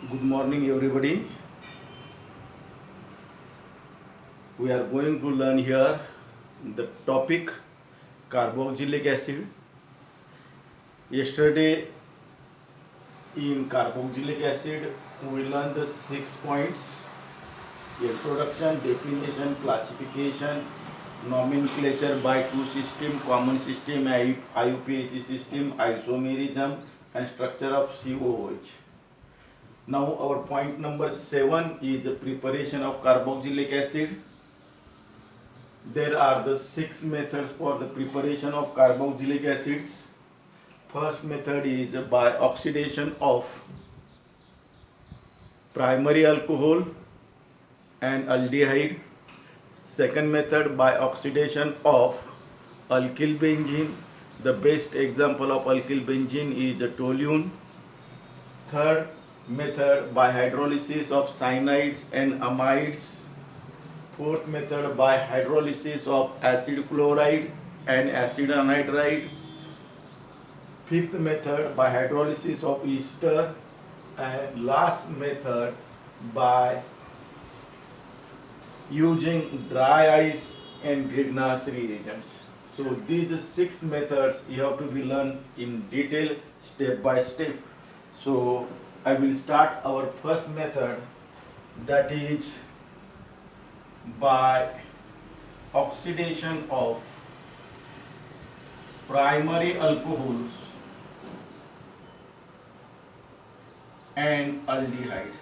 Good morning, everybody. We are going to learn here the topic carboxylic acid. Yesterday, in carboxylic acid, we learned the 6 points: introduction, definition, classification, nomenclature by two system, common system, IUPAC system, isomerism, and structure of COOH. Now, our point number 7 is the preparation of carboxylic acid. There are the 6 methods for the preparation of carboxylic acids. First method is by oxidation of primary alcohol and aldehyde. Second method by oxidation of alkyl benzene. The best example of alkyl benzene is toluene. Third method by hydrolysis of cyanides and amides. Fourth method by hydrolysis of acid chloride and acid anhydride. Fifth method by hydrolysis of ester. And last method by using dry ice and Grignard reagents. So these 6 methods you have to be learned in detail step by step. So I will start our first method, that is by oxidation of primary alcohols and aldehyde.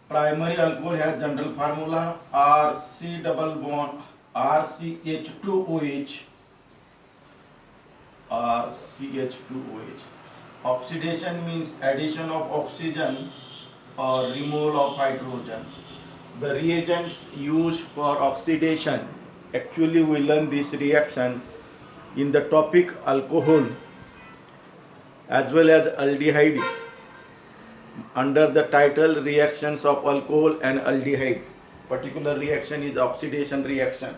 Primary alcohol has general formula RC double bond RCH2OH. RCH2OH. Oxidation means addition of oxygen or removal of hydrogen. The reagents used for oxidation, actually we learn this reaction in the topic alcohol as well as aldehyde under the title reactions of alcohol and aldehyde. Particular reaction is oxidation reaction.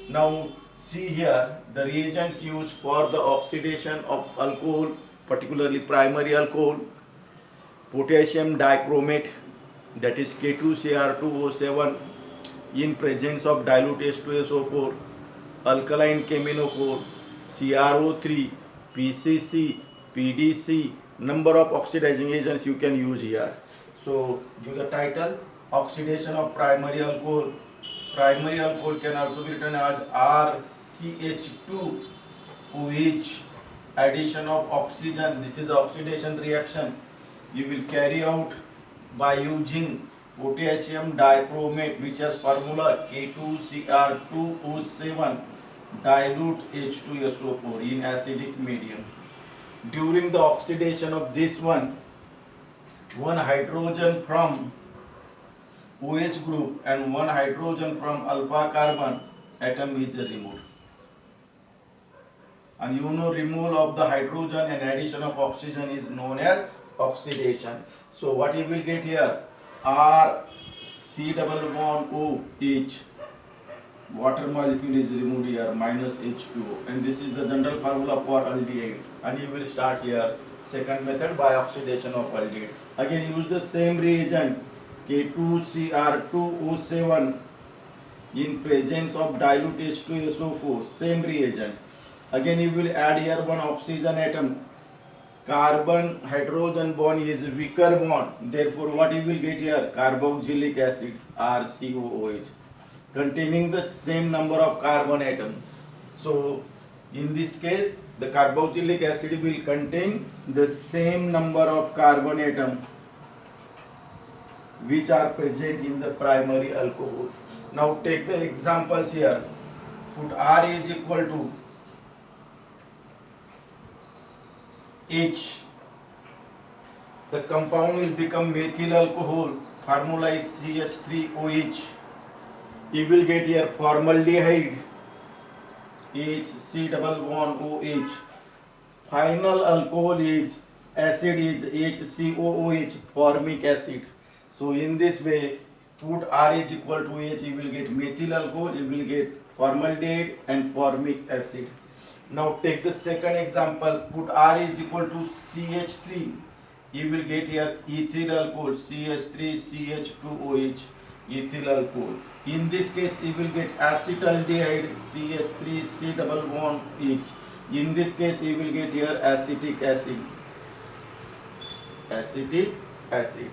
Now see here the reagents used for the oxidation of alcohol, particularly primary alcohol: potassium dichromate, that is K2Cr2O7 in presence of dilute H2SO4, alkaline caminophore, CrO3, PCC, PDC, number of oxidizing agents you can use here. So give the title oxidation of primary alcohol. Primary alcohol can also be written as RCH2OH, addition of oxygen. This is the oxidation reaction you will carry out by using potassium dichromate, which has formula K2Cr2O7, dilute H2SO4 in acidic medium. During the oxidation of this one hydrogen from OH group and one hydrogen from alpha carbon atom is removed. And you know, removal of the hydrogen and addition of oxygen is known as oxidation. So what you will get here, RC double bond OH, water molecule is removed here, minus H2O, and this is the general formula for aldehyde. And you will start here second method by oxidation of aldehyde. Again use the same reagent K2Cr2O7 in presence of dilute H2SO4, same reagent. Again you will add here one oxygen atom. Carbon hydrogen bond is weaker bond, therefore what you will get here, carboxylic acids RCOOH containing the same number of carbon atom. So in this case the carboxylic acid will contain the same number of carbon atom which are present in the primary alcohol. Now take the examples here. Put R is equal to H. The compound will become methyl alcohol. Formula is CH3OH. You will get here formaldehyde, HC double bond OH. Final alcohol is acid is HCOOH, formic acid. So in this way, put R is equal to H, you will get methyl alcohol, you will get formaldehyde and formic acid. Now take the second example. Put R is equal to CH3. You will get here ethyl alcohol CH3 CH2OH ethyl alcohol. In this case, you will get acetaldehyde CH3 C double bond H. In this case, you will get here acetic acid. Acetic acid.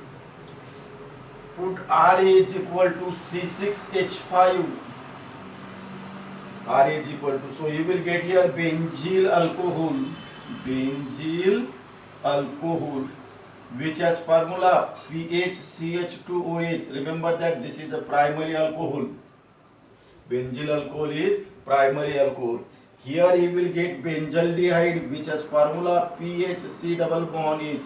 Put R is equal to C6H5. R is equal to, so you will get here benzyl alcohol, which has formula PHCH2OH. Remember that this is the primary alcohol. Benzyl alcohol is primary alcohol. Here you will get benzaldehyde, which has formula PHC double bond H.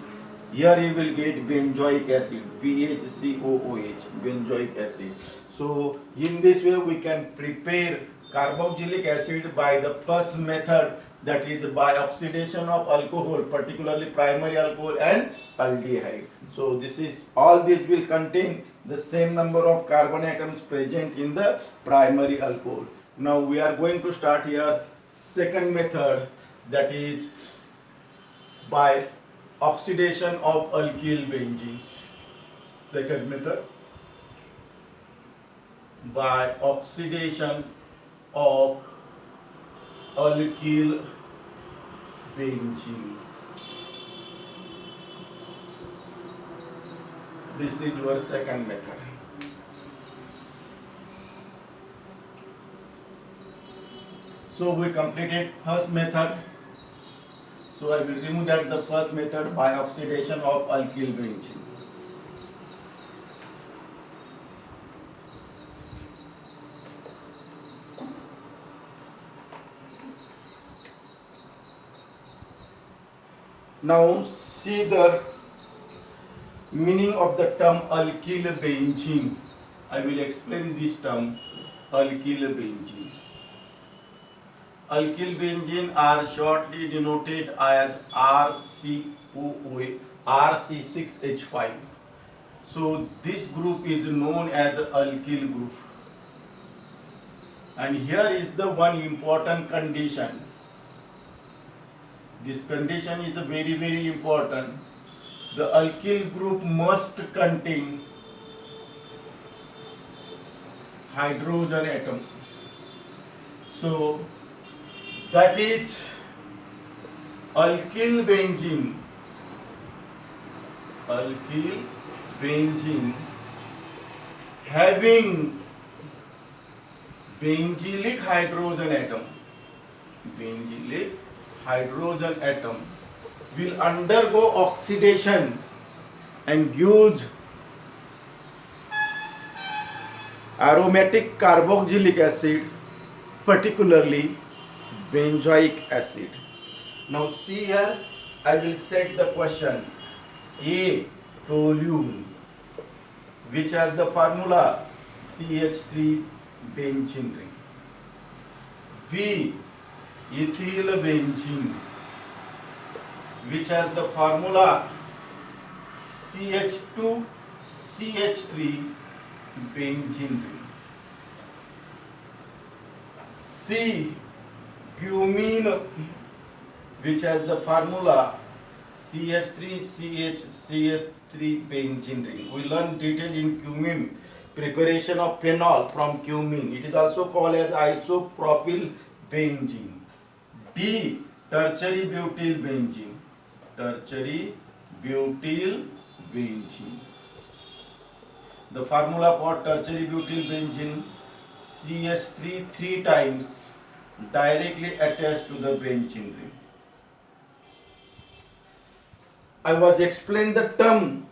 Here you will get benzoic acid, PHCOOH, benzoic acid. So in this way we can prepare carboxylic acid by the first method, that is by oxidation of alcohol, particularly primary alcohol and aldehyde. So this is, all this will contain the same number of carbon atoms present in the primary alcohol. Now we are going to start here second method, that is by oxidation of alkyl benzenes. Second method, by oxidation of alkyl benzene. This is your second method. So we completed first method. So I will remove that, the first method by oxidation of alkyl benzene. Now see the meaning of the term alkyl benzene. I will explain this term alkyl benzene. Alkyl benzene are shortly denoted as RC6H5. So this group is known as alkyl group. And here is the one important condition. This condition is very, very important. The alkyl group must contain hydrogen atom. So that is alkyl benzene having benzylic hydrogen atom will undergo oxidation and gives aromatic carboxylic acid, particularly benzoic acid. Now see here, I will set the question. A, toluene, which has the formula CH3 benzene ring. B, ethyl benzene, which has the formula CH2 CH3 benzene ring. C, cumene, which has the formula CH3 benzene ring. We learned detail in cumene, preparation of phenol from cumene. It is also called as isopropyl benzene. D, tertiary butyl benzene. The formula for tertiary butyl benzene, CH3 3 times directly attached to the benzene ring. I was explaining the term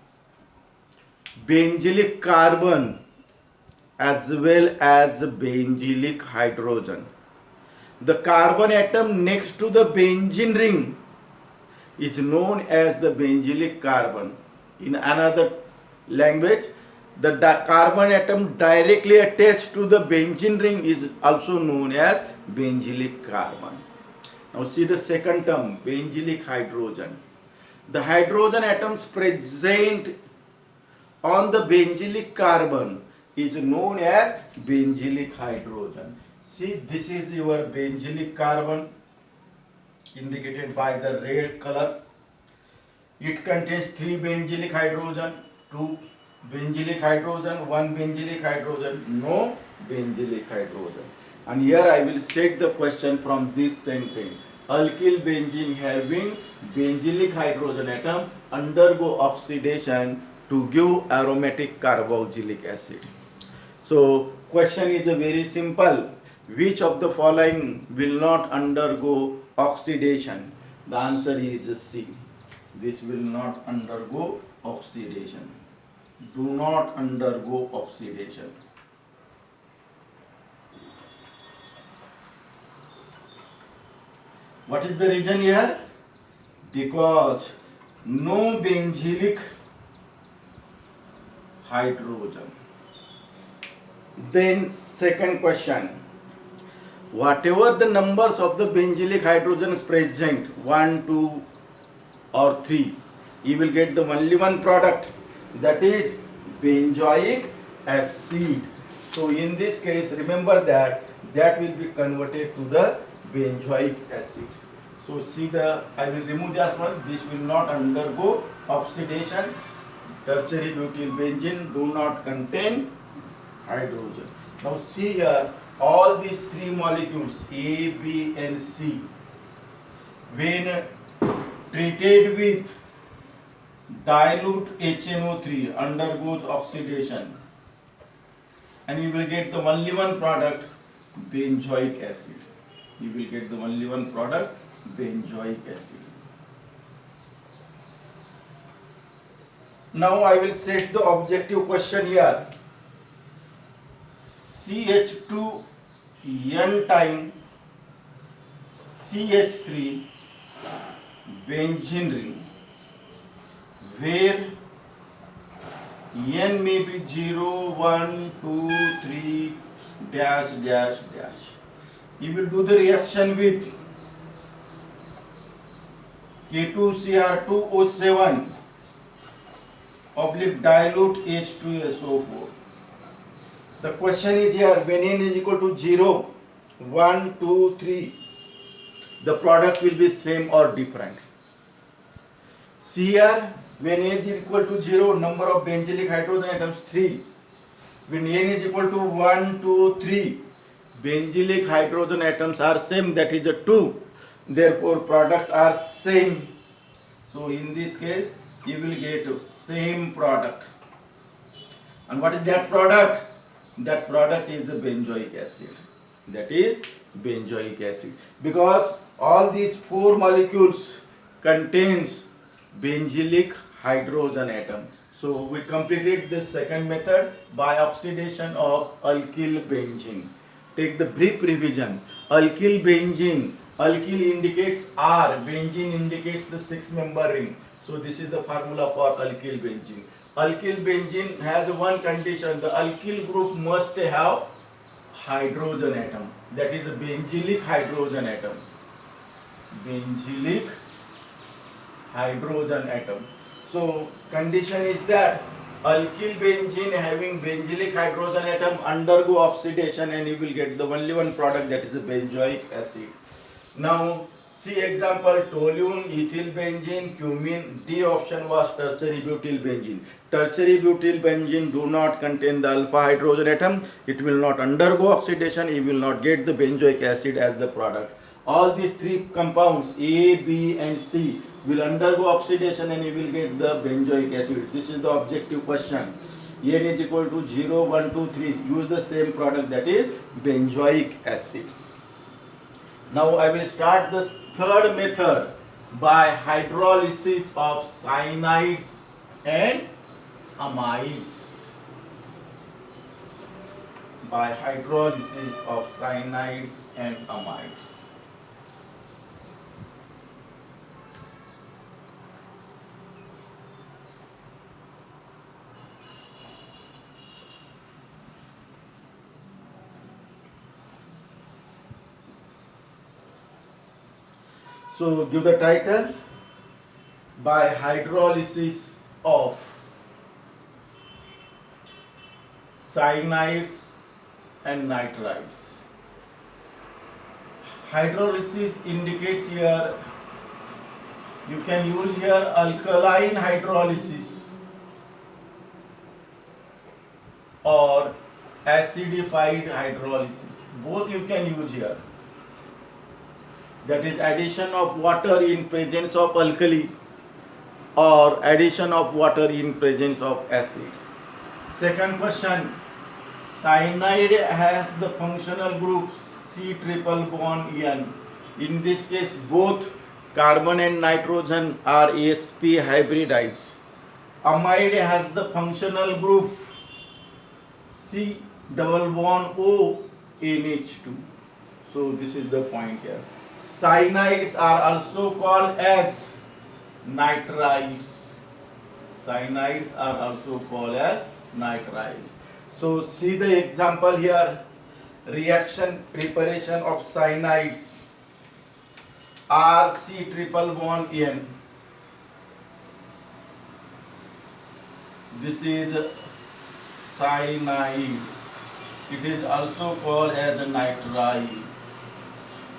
benzylic carbon as well as benzylic hydrogen. The carbon atom next to the benzene ring is known as the benzylic carbon. In another language, the carbon atom directly attached to the benzene ring is also known as benzylic carbon. Now see the second term, benzylic hydrogen. The hydrogen atoms present on the benzylic carbon is known as benzylic hydrogen. See, this is your benzylic carbon. indicated by the red color. It contains 3 benzylic hydrogen, 2 benzylic hydrogen, 1 benzylic hydrogen, no benzylic hydrogen. And here I will set the question from this sentence. Alkyl benzene having benzylic hydrogen atom undergo oxidation to give aromatic carboxylic acid. So question is a very simple. Which of the following will not undergo oxidation? The answer is C. This will not undergo oxidation. Do not undergo oxidation. What is the reason here? Because no benzylic hydrogen. Then second question. Whatever the numbers of the benzylic hydrogens present, 1, 2 or 3, you will get the only one product, that is benzoic acid. So in this case, remember that will be converted to the benzoic acid. So see I will remove this one. This will not undergo oxidation. Tertiary butyl benzene do not contain hydrogen. Now see here, all these 3 molecules A, B and C, when treated with dilute HNO3 undergoes oxidation, and you will get the only one product, benzoic acid. You will get the only one product, benzoic acid. Now I will set the objective question here. CH2 N time CH3 benzene ring, where N may be 0, 1, 2, 3, dash, dash, dash. You will do the reaction with K2Cr2O7 oblique dilute H2SO4. The question is here, when N is equal to 0, 1, 2, 3, the products will be same or different. Here, when N is equal to 0, number of benzylic hydrogen atoms 3. When N is equal to 1, 2, 3, benzylic hydrogen atoms are same, that is a 2. Therefore, products are same. So in this case, you will get same product. And what is that product? That product is a benzoic acid. That is benzoic acid. Because all these 4 molecules contains benzylic hydrogen atom. So we completed the second method by oxidation of alkyl benzene. Take the brief revision. Alkyl benzene. Alkyl indicates R. Benzene indicates the 6-member ring. So this is the formula for alkyl benzene. Alkyl benzene has one condition. The alkyl group must have hydrogen atom. That is a benzylic hydrogen atom. Benzylic hydrogen atom. So condition is that alkyl benzene having benzylic hydrogen atom undergo oxidation, and you will get the only one product, that is a benzoic acid. Now see example, toluene, ethyl benzene, cumene. D option was tertiary butyl benzene. Tertiary butyl benzene do not contain the alpha hydrogen atom. It will not undergo oxidation. You will not get the benzoic acid as the product. All these 3 compounds A, B and C will undergo oxidation, and you will get the benzoic acid. This is the objective question. N is equal to 0, 1, 2, 3. Use the same product, that is benzoic acid. Now I will start the third method by hydrolysis of cyanides and amides. By hydrolysis of cyanides and amides. So give the title, by hydrolysis of cyanides and nitrides. hydrolysis indicates here, you can use here alkaline hydrolysis or acidified hydrolysis. Both you can use here. That is addition of water in presence of alkali or addition of water in presence of acid. Second question, cyanide has the functional group C triple bond N. In this case, both carbon and nitrogen are sp hybridized. Amide has the functional group C double bond O NH2. So this is the point here. Cyanides are also called as nitrides. Cyanides are also called as nitrides. So see the example here. Reaction preparation of cyanides. RC triple bond N. This is cyanide. It is also called as a nitride.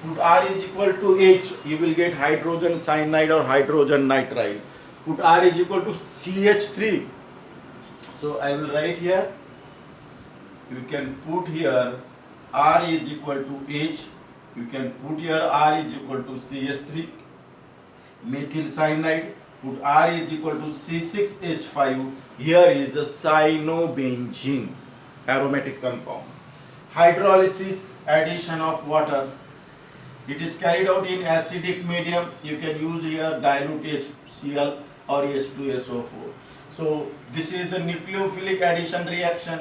Put R is equal to H, you will get hydrogen cyanide or hydrogen nitride. Put R is equal to CH3. So I will write here. You can put here R is equal to H. You can put here R is equal to CH3. Methyl cyanide. Put R is equal to C6H5. Here is the cyanobenzene aromatic compound. Hydrolysis, addition of water. It is carried out in acidic medium. You can use here dilute HCl or H2SO4. So this is a nucleophilic addition reaction.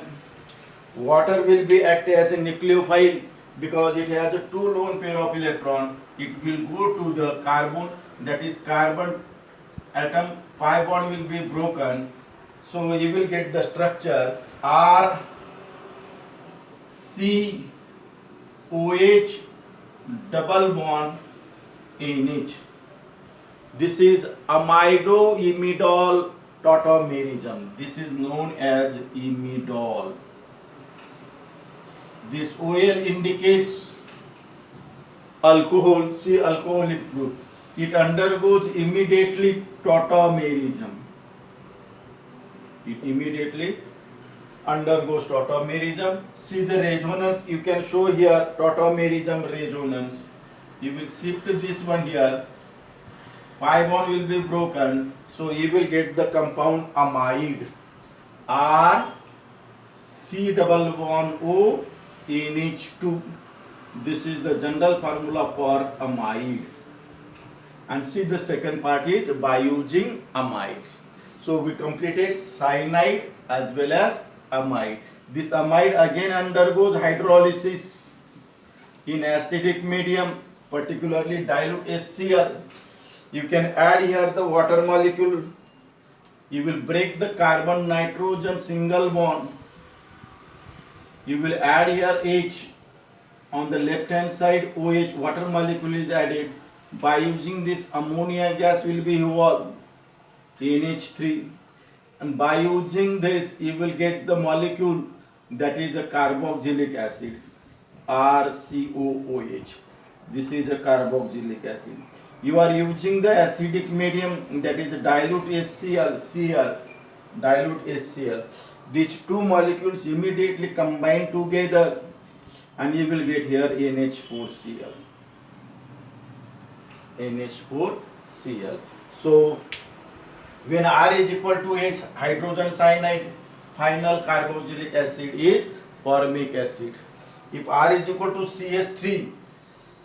Water will be act as a nucleophile because it has a 2 lone pair of electron. It will go to the carbon, that is carbon atom, pi bond will be broken. So you will get the structure R C OH double bond NH. This is amido-imidol tautomerism. This is known as imidol. This OL indicates alcohol, see alcoholic group. It undergoes immediately tautomerism. It immediately undergoes tautomerism. See the resonance, you can show here tautomerism resonance. You will shift this one here. Pi bond will be broken, so you will get the compound amide. R C double bond O NH2. This is the general formula for amide. And see the second part is by using amide. So we completed cyanide as well as amide. This amide again undergoes hydrolysis in acidic medium, particularly dilute HCl. You can add here the water molecule. You will break the carbon nitrogen single bond. You will add here H. On the left hand side OH water molecule is added. By using this ammonia gas will be evolved NH3, and by using this you will get the molecule that is a carboxylic acid RCOOH. This is a carboxylic acid. You are using the acidic medium, that is dilute HCl, Cl, dilute HCl. These two molecules immediately combine together and you will get here NH4Cl. NH4Cl. So when R is equal to H, hydrogen cyanide, final carboxylic acid is formic acid. If R is equal to CH3,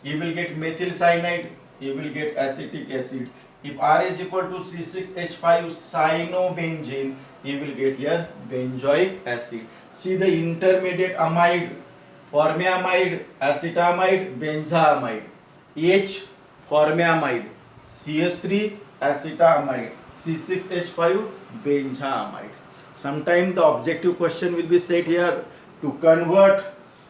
you will get methyl cyanide, you will get acetic acid. If R is equal to C6H5 cyanobenzene, you will get here benzoic acid. See the intermediate amide, formiamide, acetamide, benzaamide. H formiamide, CH3 acetamide, C6H5 benzaamide. Sometimes the objective question will be set here to convert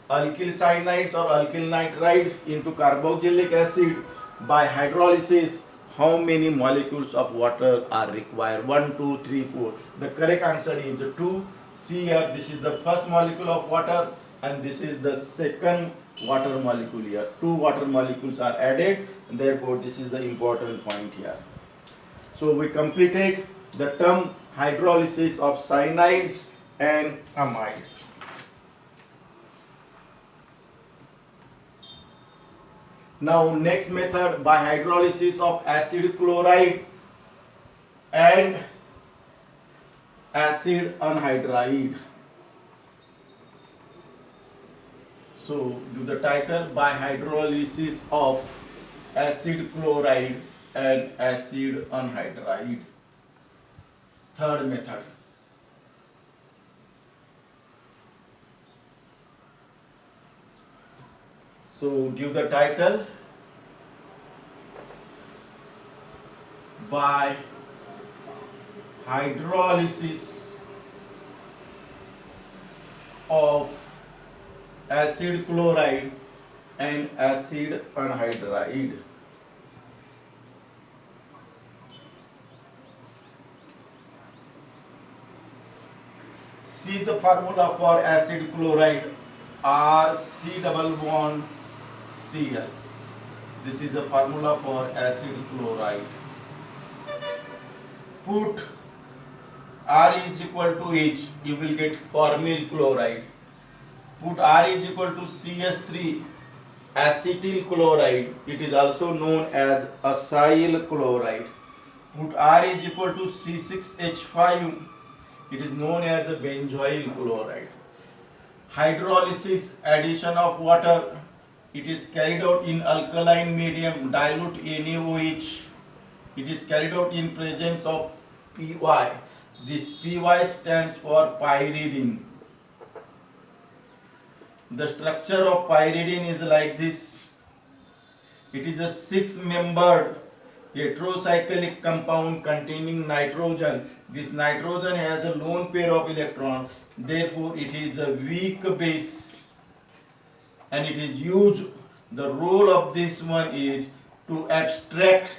alkyl cyanides or alkyl nitrides into carboxylic acid by hydrolysis. How many molecules of water are required? 1, 2, 3, 4. The correct answer is 2. See here, this is the first molecule of water and this is the second water molecule here. Two water molecules are added, and therefore this is the important point here. So we completed the term hydrolysis of cyanides and amides. Now next method, by hydrolysis of acid chloride and acid anhydride. So do the title, by hydrolysis of acid chloride and acid anhydride. Third method. So give the title, by hydrolysis of acid chloride and acid anhydride. See the formula for acid chloride, RC double bond Cl. This is the formula for acid chloride. Put R is equal to H, you will get formyl chloride. Put R is equal to CS3, acetyl chloride. It is also known as acyl chloride. Put R is equal to C6H5, it is known as a benzoyl chloride. Hydrolysis, addition of water, it is carried out in alkaline medium, dilute NaOH. It is carried out in presence of Py. This Py stands for pyridine. The structure of pyridine is like this. It is a 6-membered heterocyclic compound containing nitrogen. This nitrogen has a lone pair of electrons. Therefore, it is a weak base, and it is used. The role of this one is to abstract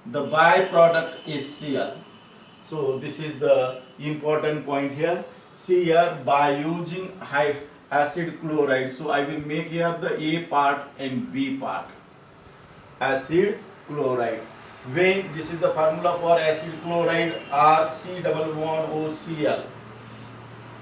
the byproduct HCl. So this is the important point here. See here, by using acid chloride. So I will make here the A part and B part. Acid chloride. When this is the formula for acid chloride, RC double bond OCl.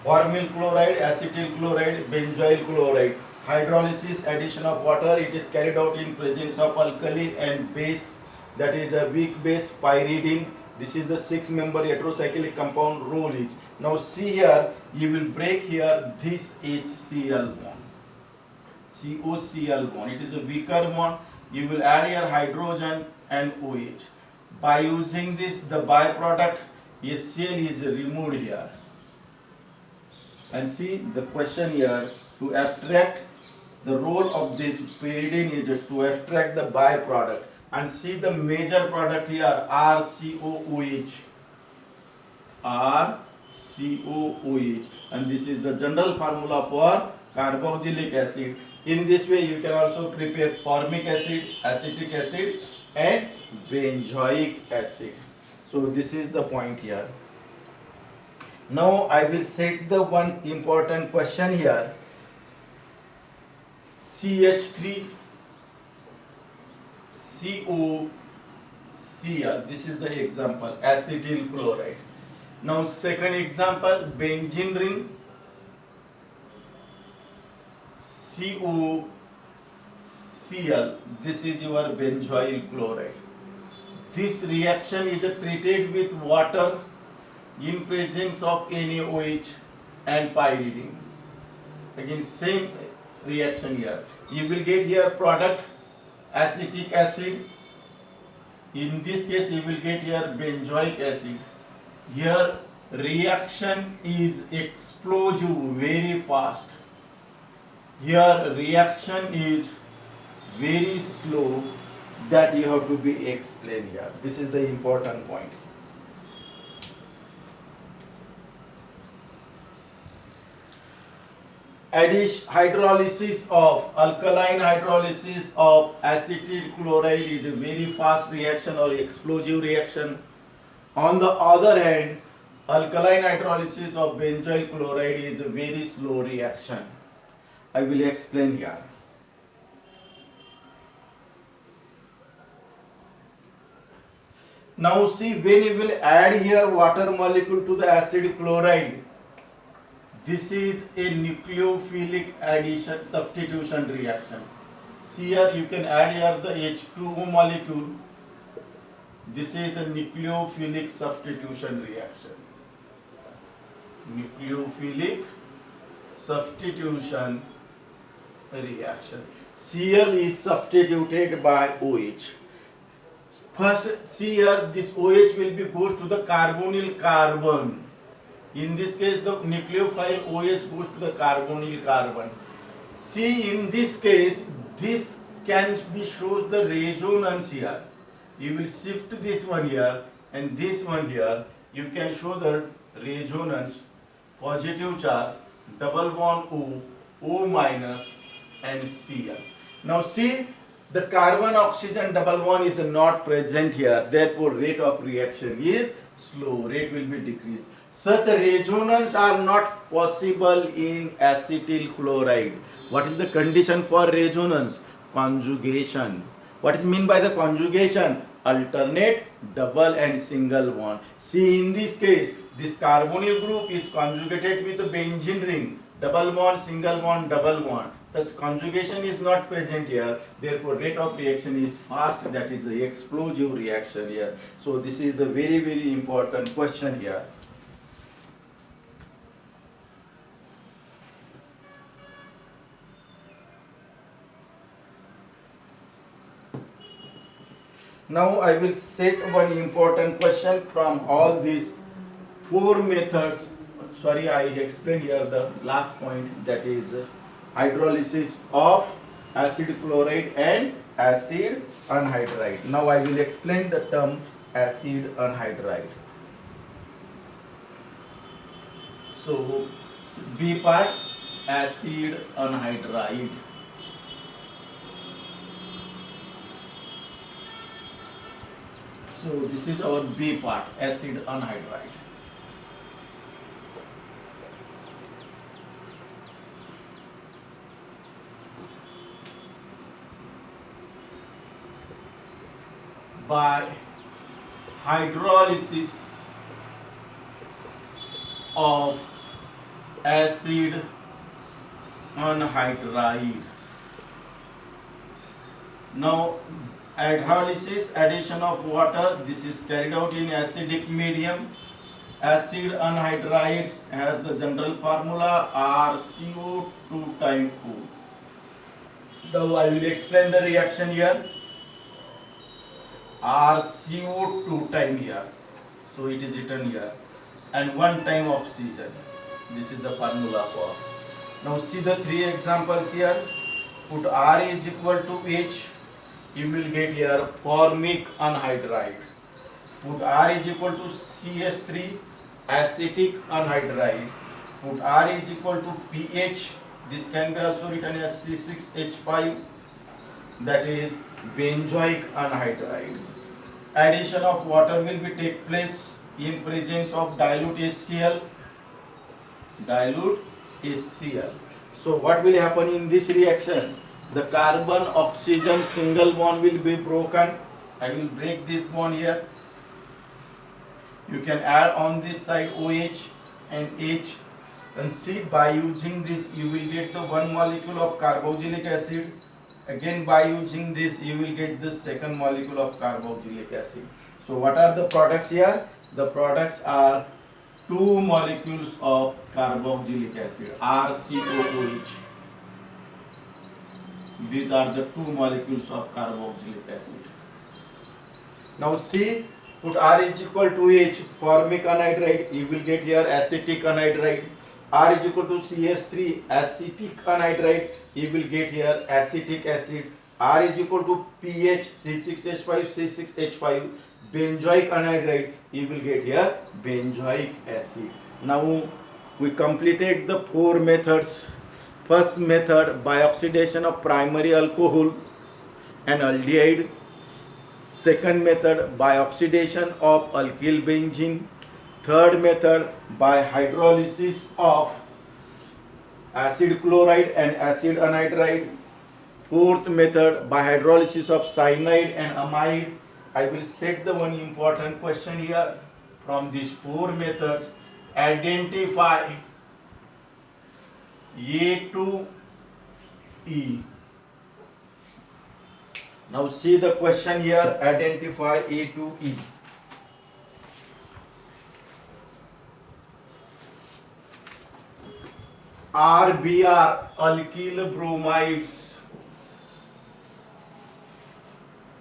Formyl chloride, acetyl chloride, benzoyl chloride. Hydrolysis, addition of water. It is carried out in presence of alkali and base, that is a weak base, pyridine. This is the 6-member heterocyclic compound role is. Now see here, you will break here this HCl bond, COCl bond. It is a weaker bond. You will add here hydrogen and OH. By using this, the byproduct HCl is removed here. And see the question here, to abstract, the role of this pyridine is to abstract the byproduct. And see the major product here, RCOOH. RCOOH. And this is the general formula for carboxylic acid. In this way, you can also prepare formic acid, acetic acid, and benzoic acid. So this is the point here. Now I will set the one important question here. CH3 COCl. This is the example, acetyl chloride. Now second example, benzene ring, COCl. This is your benzoyl chloride. This reaction is treated with water in presence of NaOH and pyridine. Again, same reaction here. You will get here product acetic acid. In this case, you will get here benzoic acid. Here reaction is explosive, very fast. Here reaction is very slow, that you have to be explained here. This is the important point. Hydrolysis of alkaline hydrolysis of acetyl chloride is a very fast reaction or explosive reaction. On the other hand, Alkaline hydrolysis of benzoyl chloride is a very slow reaction. I will explain here. Now see, when you will add here water molecule to the acid chloride, this is a nucleophilic addition substitution reaction. See here, you can add here the H2O molecule. This is a nucleophilic substitution reaction. Nucleophilic substitution reaction. Cl is substituted by OH. First, see here, this OH will be goes to the carbonyl carbon. In this case, the nucleophile OH goes to the carbonyl carbon. See, in this case, this can be shows the resonance here. You will shift this one here and this one here. You can show the resonance, positive charge, double bond O, O minus and Cl. Now see, the carbon oxygen double bond is not present here. Therefore, rate of reaction is slow. Rate will be decreased. Such resonance are not possible in acetyl chloride. What is the condition for resonance? Conjugation. What is mean by the conjugation? Alternate, double and single bond. See, in this case, this carbonyl group is conjugated with the benzene ring. Double bond, single bond, double bond. Such conjugation is not present here. Therefore, rate of reaction is fast. That is the explosive reaction here. So, this is the very, very important question here. Now I will set one important question from all these four methods. Sorry, I explained here the last point, that is hydrolysis of acid chloride and acid anhydride. Now I will explain the term acid anhydride. So B part, acid anhydride. So this is our B part, acid anhydride. By hydrolysis of acid anhydride. Now hydrolysis, addition of water, this is carried out in acidic medium. Acid anhydrides has the general formula RCO2 times O. Now I will explain the reaction here. RCO2 time here. So it is written here. And 1 time oxygen. This is the formula for. Now see the 3 examples here. Put R is equal to H. You will get here formic anhydride. Put R is equal to CH3, acetic anhydride. Put R is equal to pH. This can be also written as C6H5. That is benzoic anhydrides. Addition of water will be take place in presence of dilute HCl. Dilute HCl. So what will happen in this reaction? The carbon oxygen single bond will be broken. I will break this bond here. You can add on this side OH and H, and see, by using this you will get the 1 molecule of carboxylic acid. Again, by using this you will get the second molecule of carboxylic acid. So what are the products here? The products are 2 molecules of carboxylic acid, RCOOH. These are the 2 molecules of carboxylic acid. Now see, put R is equal to H, formic anhydride, you will get here acetic anhydride. R is equal to CH3, acetic anhydride, you will get here acetic acid. R is equal to pH, C6H5, C6H5, benzoic anhydride, you will get here benzoic acid. Now we completed the 4 methods. First method, by oxidation of primary alcohol and aldehyde. Second method, by oxidation of alkyl benzene. Third method, by hydrolysis of acid chloride and acid anhydride. Fourth method, by hydrolysis of cyanide and amide. I will set the one important question here. From these four methods, identify A to E. Now see the question here, identify A to E. RBr, alkyl bromides,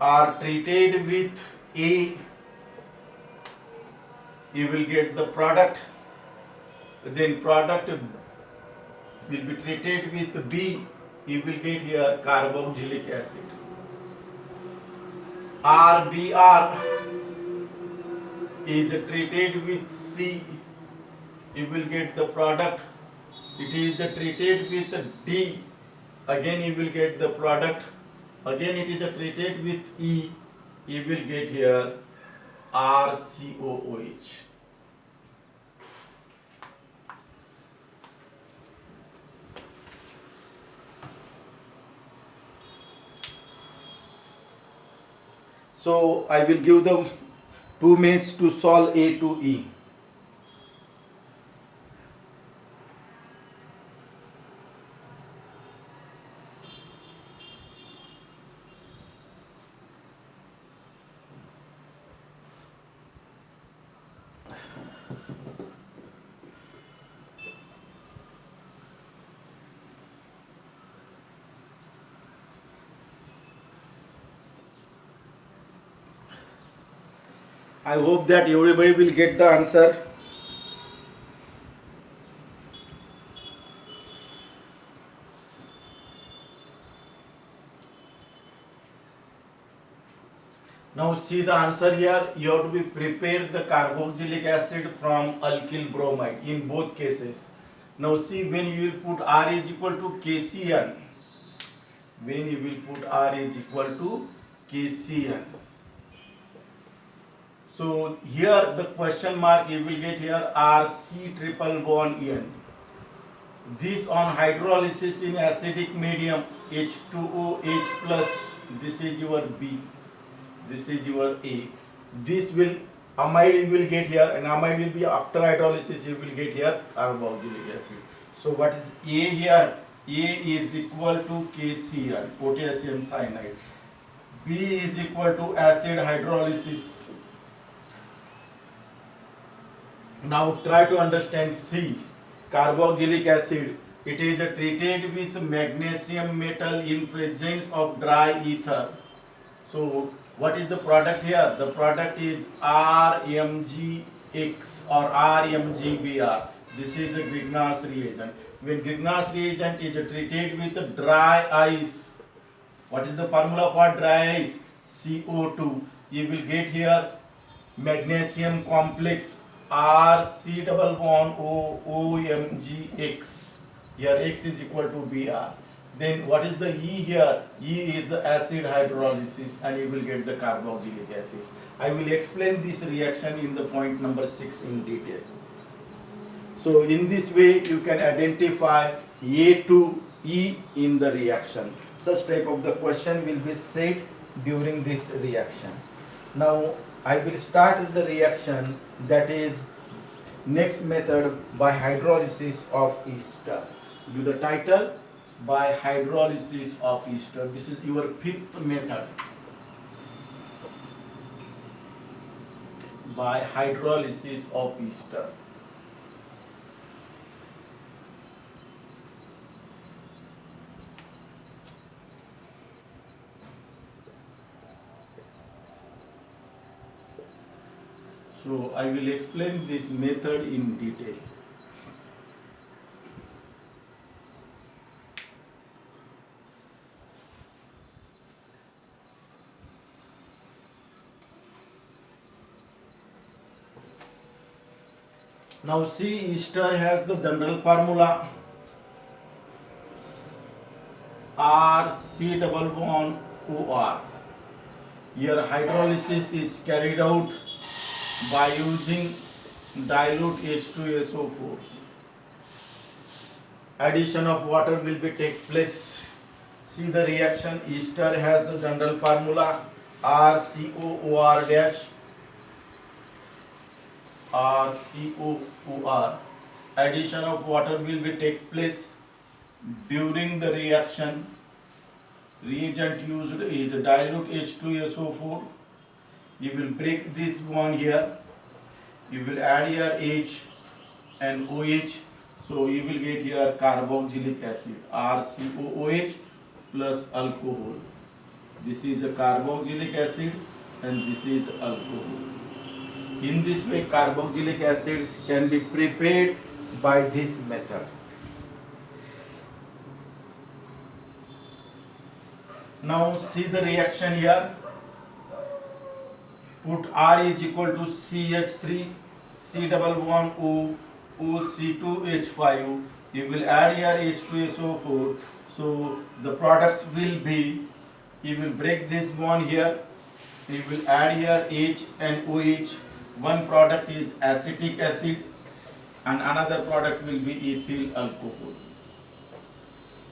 are treated with A, you will get the product. Then product will be treated with B, you will get here carboxylic acid. RBr is treated with C, you will get the product. It is treated with D, again you will get the product. Again it is treated with E, you will get here RCOOH. So I will give them 2 minutes to solve A to E. I hope that everybody will get the answer. Now see the answer here. You have to be prepare the carboxylic acid from alkyl bromide in both cases. Now see, when you will put R is equal to KCN. When you will put R is equal to KCN. So here the question mark you will get here RC triple bond N. This on hydrolysis in acidic medium H2OH plus. This is your B. This is your A. This will amide you will get here, and amide will be after hydrolysis you will get here carboxylic acid. So what is A here? A is equal to KCl, potassium cyanide. B is equal to acid hydrolysis. Now try to understand C, carboxylic acid. It is treated with magnesium metal in presence of dry ether. So what is the product here? The product is RMGX or RMGBr. This is a Grignard's reagent. When Grignard's reagent is treated with dry ice, what is the formula for dry ice? CO2. You will get here magnesium complex RC double bond OMGX. Here X is equal to Br. Then what is the E here? E is the acid hydrolysis, and you will get the carboxylic acids. I will explain this reaction in the point number 6 in detail. So in this way you can identify A to E in the reaction. Such type of the question will be set during this reaction. Now I will start the reaction, that is next method by hydrolysis of ester. Give the title by hydrolysis of ester. This is your fifth method. By hydrolysis of ester. So I will explain this method in detail. Now see, ester has the general formula RC double bond OR. Here hydrolysis is carried out by using dilute H2SO4. Addition of water will be take place. See the reaction. Ester has the general formula RCOOR dash RCOOR. Addition of water will be take place during the reaction. Reagent used is dilute H2SO4. You will break this bond here. You will add here H and OH. So you will get here carboxylic acid RCOOH plus alcohol. This is a carboxylic acid and this is alcohol. In this way, carboxylic acids can be prepared by this method. Now see the reaction here. Put R is equal to CH3, C double bond O, OC2H5. You will add here H2SO4. So the products will be, you will break this bond here. You will add here H and OH. One product is acetic acid and another product will be ethyl alcohol.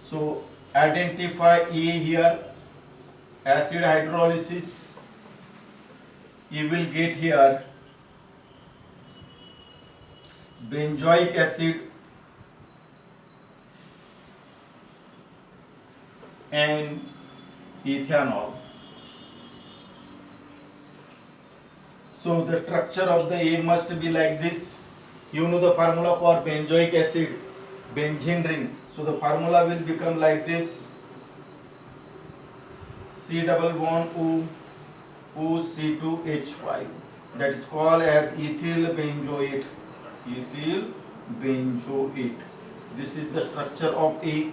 So identify A here, acid hydrolysis. You will get here benzoic acid and ethanol. So the structure of the A must be like this. You know the formula for benzoic acid, benzene ring. So the formula will become like this. C double bond O, OC2H5. That is called as ethyl benzoate. Ethyl benzoate. This is the structure of A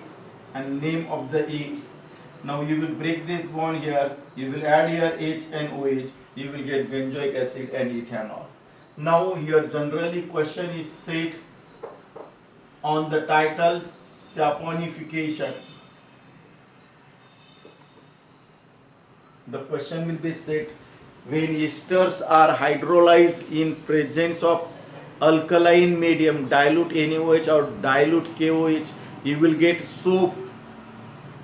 and name of the A. Now you will break this bond here. You will add here H and OH. You will get benzoic acid and ethanol. Now here generally question is set on the title saponification. The question will be set when esters are hydrolyzed in presence of alkaline medium, dilute NaOH or dilute KOH, you will get soap,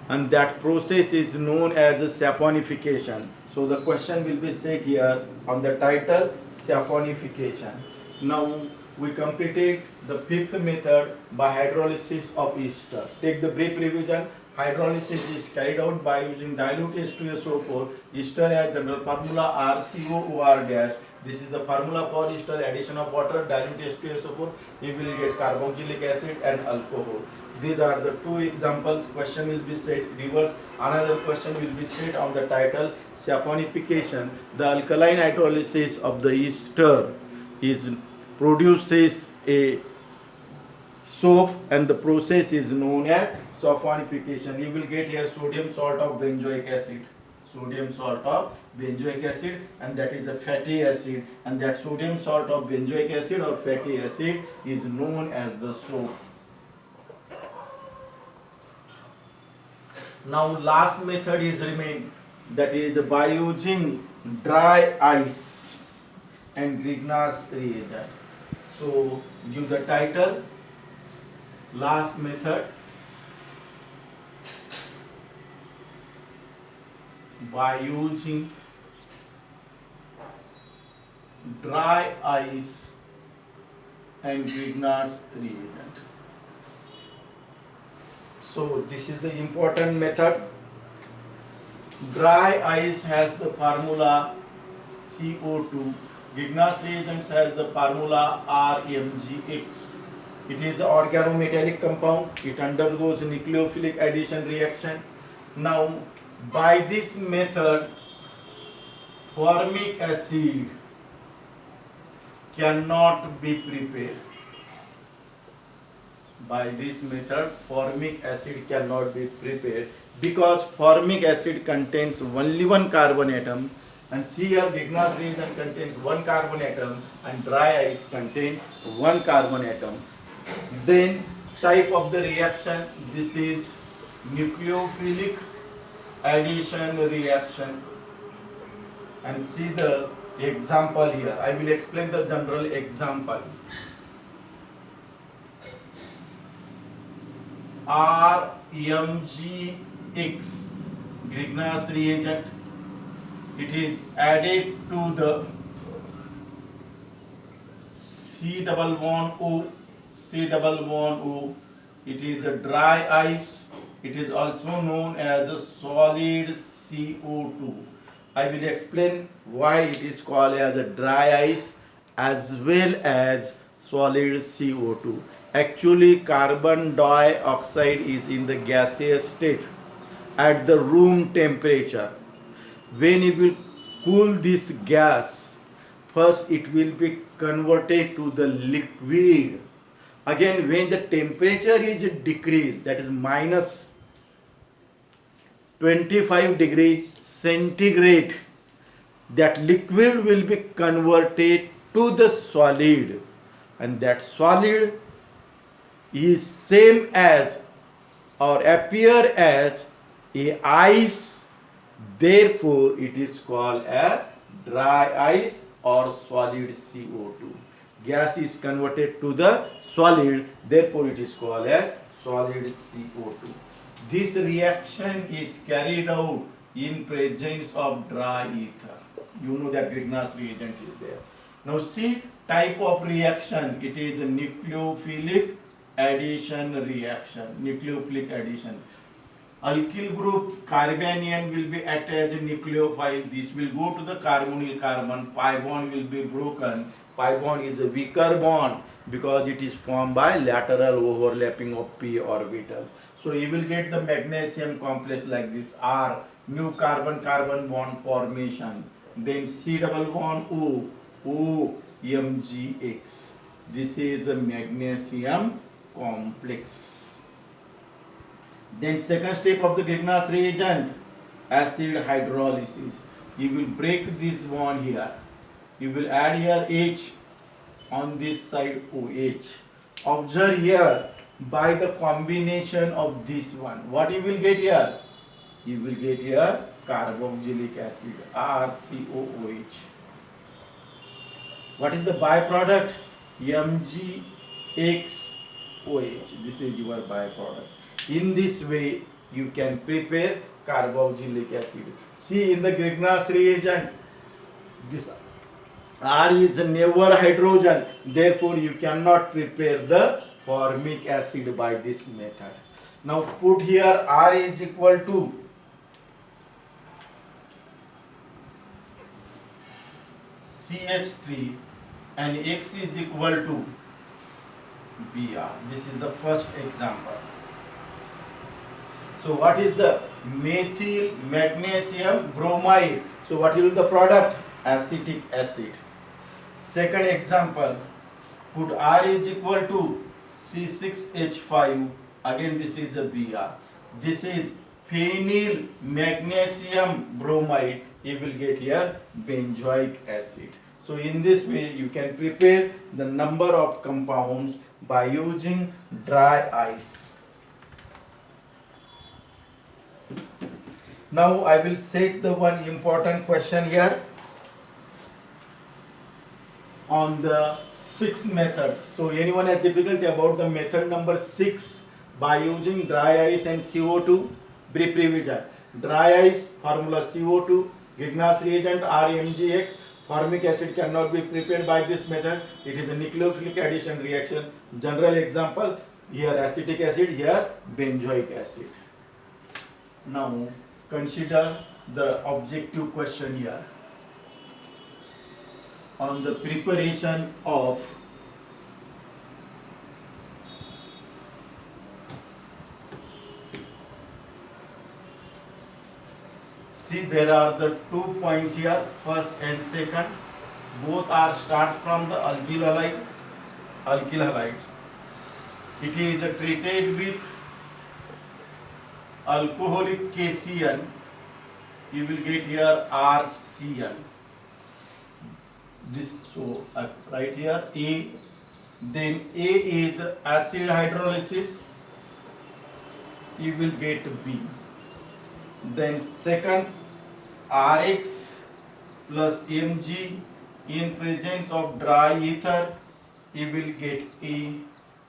and that process is known as saponification. So the question will be set here on the title saponification. Now we completed the fifth method by hydrolysis of ester. Take the brief revision. Hydrolysis is carried out by using dilute H2SO4. Ester has general formula RCOOR dash. This is the formula for ester. Addition of water, dilute H2SO4. You will get carboxylic acid and alcohol. These are the two examples. Question will be set reverse. Another question will be set on the title saponification. The alkaline hydrolysis of the ester produces a soap, and the process is known as saponification. You will get here sodium salt of benzoic acid. Sodium salt of benzoic acid, and that is a fatty acid, and that sodium salt of benzoic acid or fatty acid is known as the soap. Now last method is remain, that is by using dry ice and Grignard's reagent. So give the title, last method by using dry ice and Grignard's reagent. So this is the important method. Dry ice has the formula CO2. Grignard's reagents has the formula RMgX. It is an organometallic compound. It undergoes nucleophilic addition reaction. Now by this method, formic acid cannot be prepared. By this method, formic acid cannot be prepared because formic acid contains only one carbon atom, and here Grignard's reagent contains one carbon atom and dry ice contains one carbon atom. Then type of the reaction, this is nucleophilic addition reaction, and see the Example here. I will explain the general example. RMgX Grignard's reagent. It is added to the C double bond O, C double bond O. It is a dry ice. It is also known as a solid CO2. I will explain why it is called as a dry ice as well as solid CO2. Actually, carbon dioxide is in the gaseous state at the room temperature. When you will cool this gas, first it will be converted to the liquid. Again, when the temperature is decreased, that is minus 25 degree centigrade, that liquid will be converted to the solid, and that solid is same as or appear as a ice, therefore it is called as dry ice or solid CO2. Gas is converted to the solid, therefore it is called as solid CO2. This reaction is carried out in presence of dry ether. You know that Grignard's reagent is there. Now see type of reaction. It is a nucleophilic addition reaction. Nucleophilic addition. Alkyl group carbanion will be attached nucleophile. This will go to the carbonyl carbon. Pi bond will be broken. Pi bond is a weaker bond because it is formed by lateral overlapping of p orbitals. So you will get the magnesium complex like this R, new carbon carbon bond formation. Then C double bond O, OMgX. This is a magnesium complex. Then second step of the Grignard's reagent, acid hydrolysis. You will break this bond here. You will add here H, on this side OH. Observe here by the combination of this one. What you will get here? You will get here carboxylic acid, RCOOH. What is the byproduct? MgXOH. This is your byproduct. In this way, you can prepare carboxylic acid. See, in the Grignard's reagent, this R is never hydrogen, therefore you cannot prepare the formic acid by this method. Now put here R is equal to CH3 and X is equal to Br. This is the first example. So what is the methyl magnesium bromide? So what will the product? Acetic acid. Second example, put R is equal to C6H5. Again this is a Br. This is phenyl magnesium bromide. You will get here benzoic acid. So in this way you can prepare the number of compounds by using dry ice. Now I will set the one important question here on the 6 methods. So anyone has difficulty about the method number 6 by using dry ice and CO2? Brief revision. Dry ice, formula CO2, Grignard's reagent RMgX. Formic acid cannot be prepared by this method. It is a nucleophilic addition reaction. General example, here acetic acid, here benzoic acid. Now consider the objective question here on the preparation of see, there are the 2 points here, first and second. Both are starts from the alkyl halide. It is treated with alcoholic KCl. You will get here RCl. This, so right here A. Then A is acid hydrolysis. You will get B. Then second RX plus Mg in presence of dry ether, you will get A.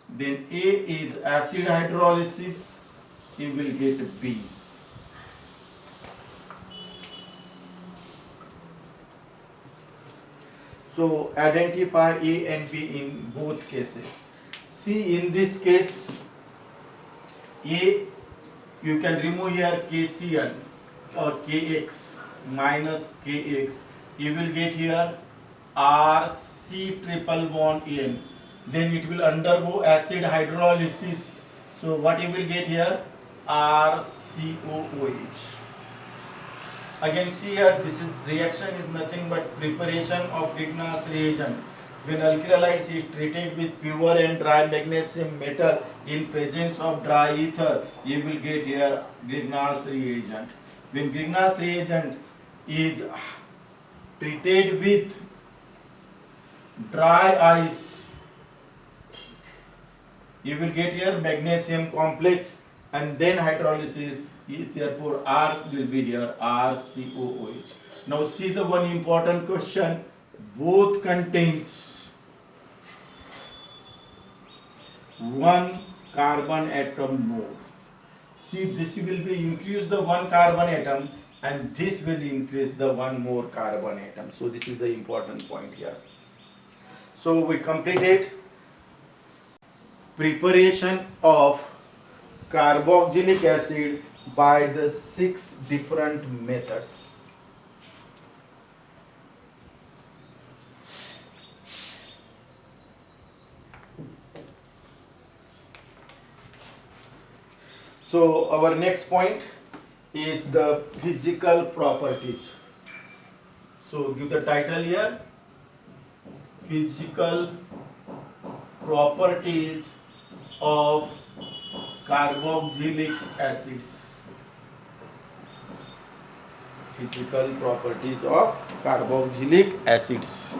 Then A is acid hydrolysis, you will get B. So identify A and B in both cases. See, in this case, A, you can remove here KCl or KX minus KX. You will get here RC triple bond N. Then it will undergo acid hydrolysis. So what you will get here? RCOOH. Again, see here, this is reaction is nothing but preparation of Grignard's reagent. When alkylides is treated with pure and dry magnesium metal in presence of dry ether, you will get here Grignard's reagent. When Grignard's reagent is treated with dry ice, you will get here magnesium complex, and then hydrolysis is, therefore R will be here RCOOH. Now see the one important question, both contains one carbon atom more. See, this will be increase the one carbon atom, and this will increase the one more carbon atom. So this is the important point here. So we completed preparation of carboxylic acid by the 6 different methods. So our next point is the physical properties. So give the title here, physical properties of carboxylic acids. Physical properties of carboxylic acids.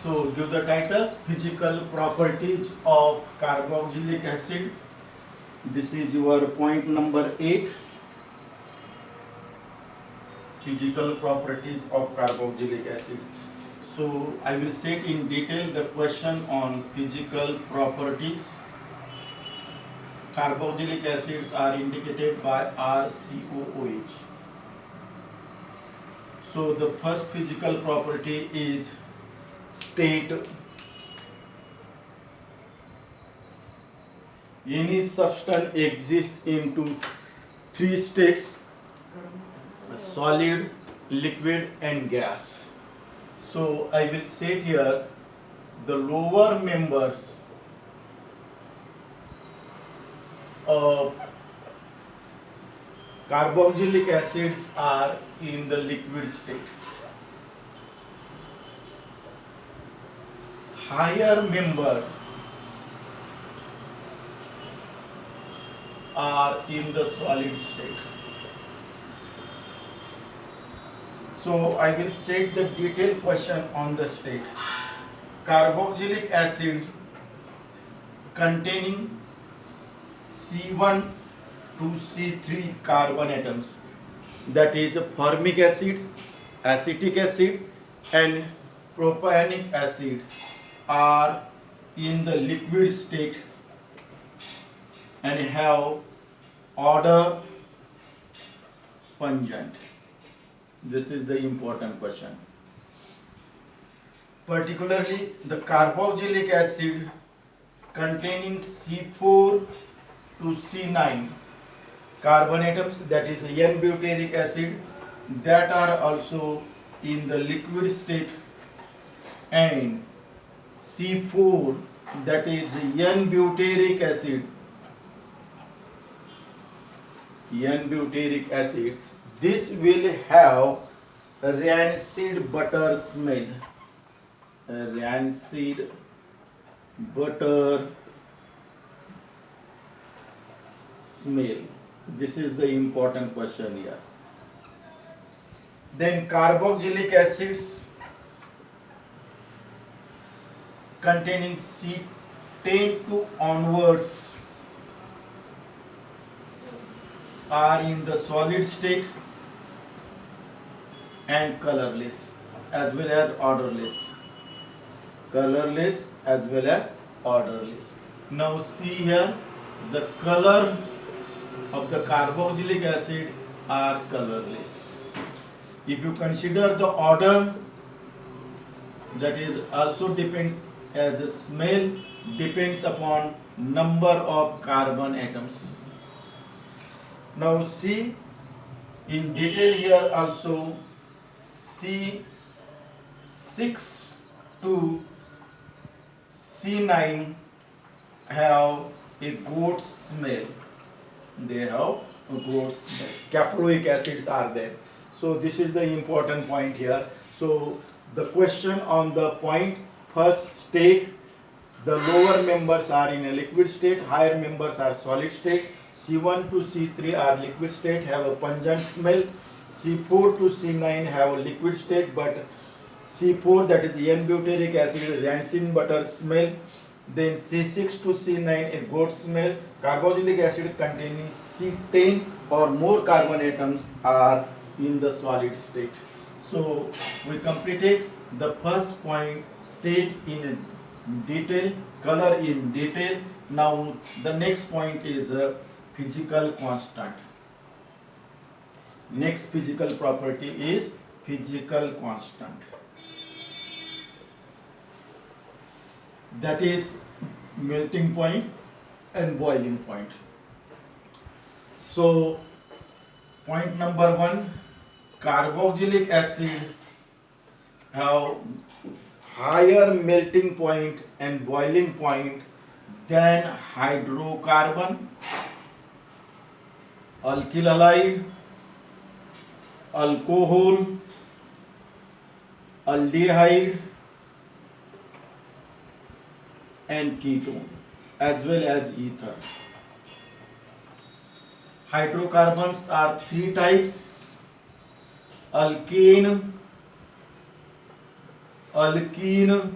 So give the title, physical properties of carboxylic acid. This is your point number 8. Physical properties of carboxylic acid. So I will set in detail the question on physical properties. Carboxylic acids are indicated by RCOOH. So the first physical property is state. Any substance exists into 3 states: solid, liquid and gas. So I will set here the lower members of carboxylic acids are in the liquid state. Higher member are in the solid state. So I will set the detailed question on the state. Carboxylic acid containing C1 to C3 carbon atoms, that is formic acid, acetic acid and propionic acid, are in the liquid state and have odor pungent. This is the important question. Particularly the carboxylic acid containing C4 to C9 carbon atoms, that is N-butyric acid, that are also in the liquid state, and C4, that is N-butyric acid, N-butyric acid, this will have rancid butter smell. Rancid butter smell. This is the important question here. Then carboxylic acids containing C10 to onwards are in the solid state and colorless as well as odorless. Colorless as well as odorless. Now see here, the color of the carboxylic acid are colorless. If you consider the odor, that is also depends as a smell depends upon number of carbon atoms. Now see in detail here also, C6 to C9 have a good smell. They have a good smell. Caproic acids are there. So this is the important point here. So the question on the point first state, the lower members are in a liquid state, higher members are solid state. C1 to C3 are liquid state, have a pungent smell. C4 to C9 have a liquid state, but C4, that is N-butyric acid, rancid butter smell. Then C6 to C9 a good smell. Carboxylic acid containing C10 or more carbon atoms are in the solid state. So we completed the first point, state in detail, color in detail. Now the next point is physical constant. Next physical property is physical constant. That is melting point and boiling point. So point number 1, carboxylic acid have higher melting point and boiling point than hydrocarbon, alkyl halide, alcohol, aldehyde and ketone as well as ether. Hydrocarbons are 3 types: alkane, alkene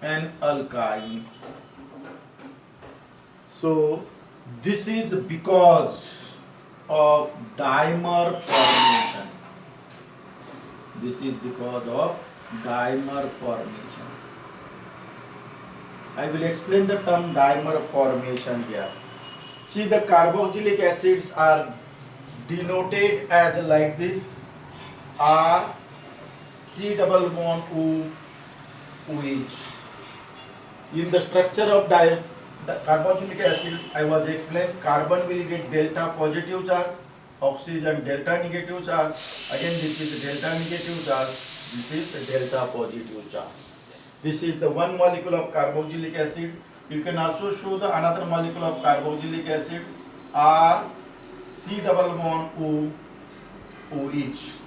and alkynes. So this is because of dimer formation. This is because of dimer formation. I will explain the term dimer formation here. See, the carboxylic acids are denoted as like this: R C double bond O OH. In the structure of the carboxylic acid, I was explained, carbon will get delta positive charge, oxygen delta negative charge. Again, this is delta negative charge, this is delta positive charge. This is the one molecule of carboxylic acid. You can also show the another molecule of carboxylic acid, R C double bond O OH.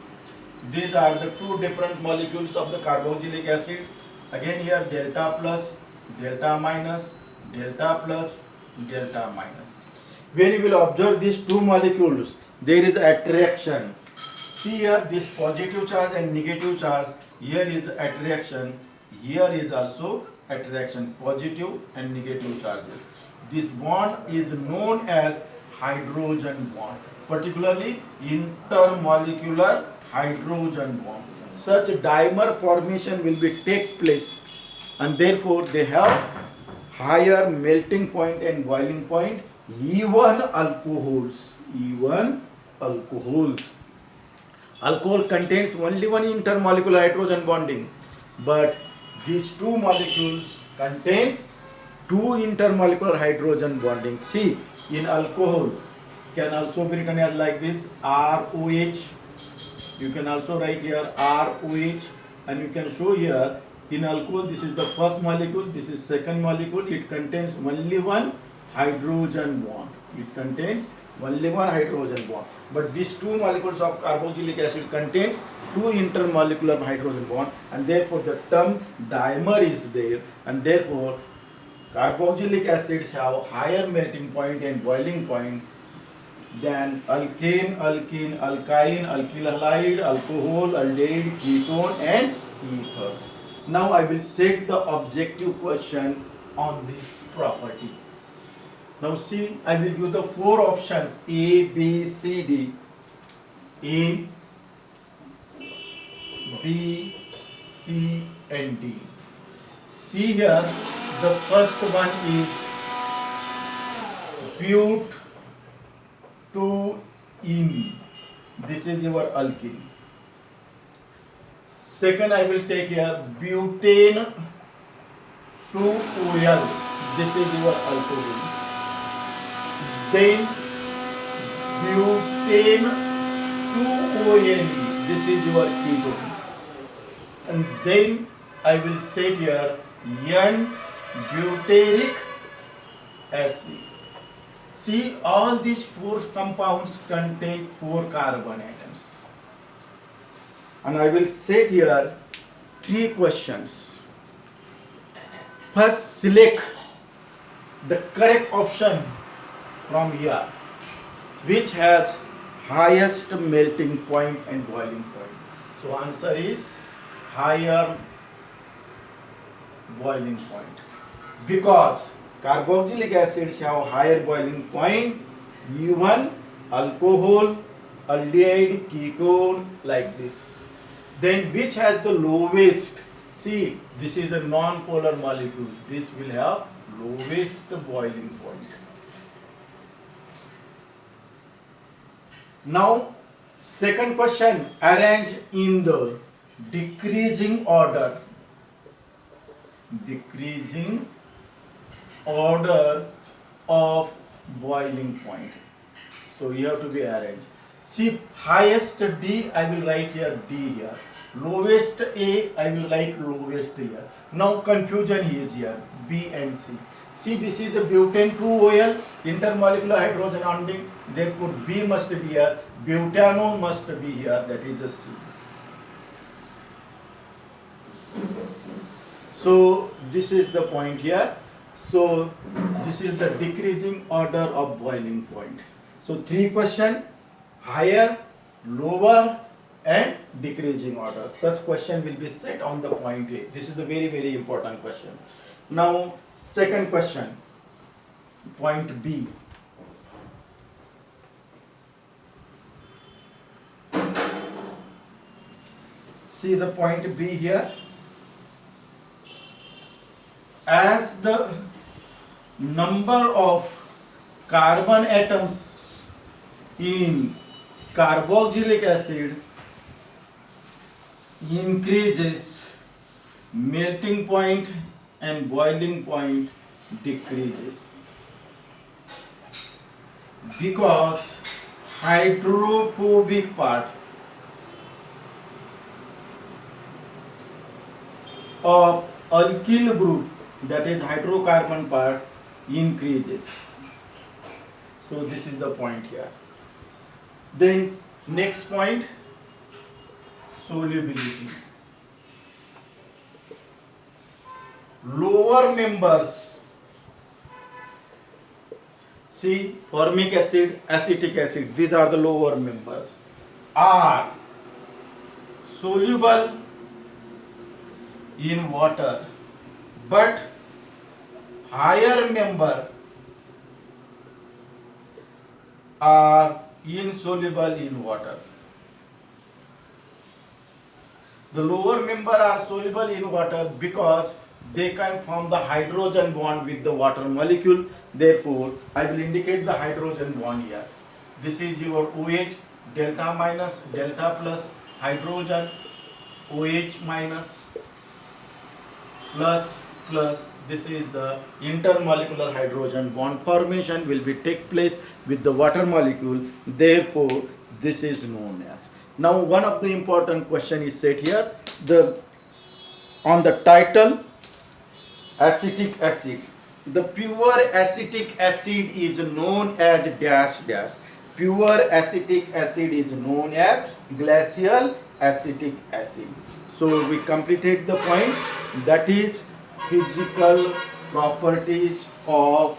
These are the 2 different molecules of the carboxylic acid. Again here delta plus, delta minus, delta plus, delta minus. When you will observe these 2 molecules, there is attraction. See here, this positive charge and negative charge, here is attraction, here is also attraction, positive and negative charges. This bond is known as hydrogen bond, particularly intermolecular hydrogen bond. Such dimer formation will be take place, and therefore they have higher melting point and boiling point, even alcohols. Alcohol contains only one intermolecular hydrogen bonding, but these 2 molecules contains 2 intermolecular hydrogen bonding. See, in alcohol can also be written as like this, ROH. You can also write here ROH, and you can show here in alcohol, this is the first molecule, this is second molecule. It contains only one hydrogen bond. It contains only one hydrogen bond. But these 2 molecules of carboxylic acid contains 2 intermolecular hydrogen bond, and therefore the term dimer is there, and therefore carboxylic acids have higher melting point and boiling point than alkane, alkene, alkyne, alkyl halide, alcohol, aldehyde, ketone and ethers. Now I will set the objective question on this property. Now see, I will give the four options A, B, C, D. A, B, C and D. See here, the first one is but2-ene. This is your alkene. Second, I will take here butane 2-OL. This is your alcohol. Then butane 2-ONE. This is your ketone. And then I will say here N-butyric acid. See, all these four compounds contain 4 carbon atoms. And I will set here 3 questions. First, select the correct option from here, which has highest melting point and boiling point. So answer is higher boiling point, because carboxylic acids have higher boiling point, even alcohol, aldehyde, ketone, like this. Then which has the lowest? See, this is a non-polar molecule. This will have lowest boiling point. Now, second question, arrange in the decreasing order. Decreasing order of boiling point. So you have to be arranged. See, highest D, I will write here D here. Lowest A, I will write lowest here. Now confusion is here, B and C. See, this is a butane 2-OL, intermolecular hydrogen bonding. Therefore, B must be here, butanone must be here, that is a C. So this is the point here. So this is the decreasing order of boiling point. So 3 questions, higher, lower and decreasing order. Such question will be set on the point A. This is a very, very important question. Now second question, point B. See the point B here. As the number of carbon atoms in carboxylic acid increases, melting point and boiling point decreases, because hydrophobic part of alkyl group, that is hydrocarbon part, increases. So this is the point here. Then next point, solubility. Lower members, see, formic acid, acetic acid, these are the lower members, are soluble in water, but higher member are insoluble in water. The lower member are soluble in water because they can form the hydrogen bond with the water molecule. Therefore, I will indicate the hydrogen bond here. This is your OH, delta minus, delta plus, hydrogen, OH minus, plus, plus. This is the intermolecular hydrogen bond formation will be take place with the water molecule. Therefore, this is known as. Now, one of the important question is set here. On the title, acetic acid. The pure acetic acid is known as dash dash. Pure acetic acid is known as glacial acetic acid. So we completed the point, that is physical properties of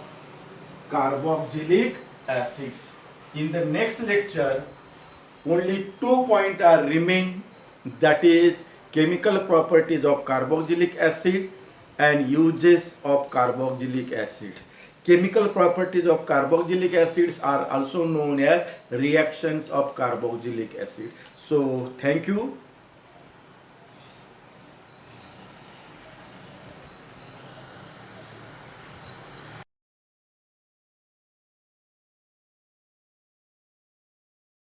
carboxylic acids. In the next lecture, only 2 points are remain, that is chemical properties of carboxylic acid and uses of carboxylic acid. Chemical properties of carboxylic acids are also known as reactions of carboxylic acid. So thank you.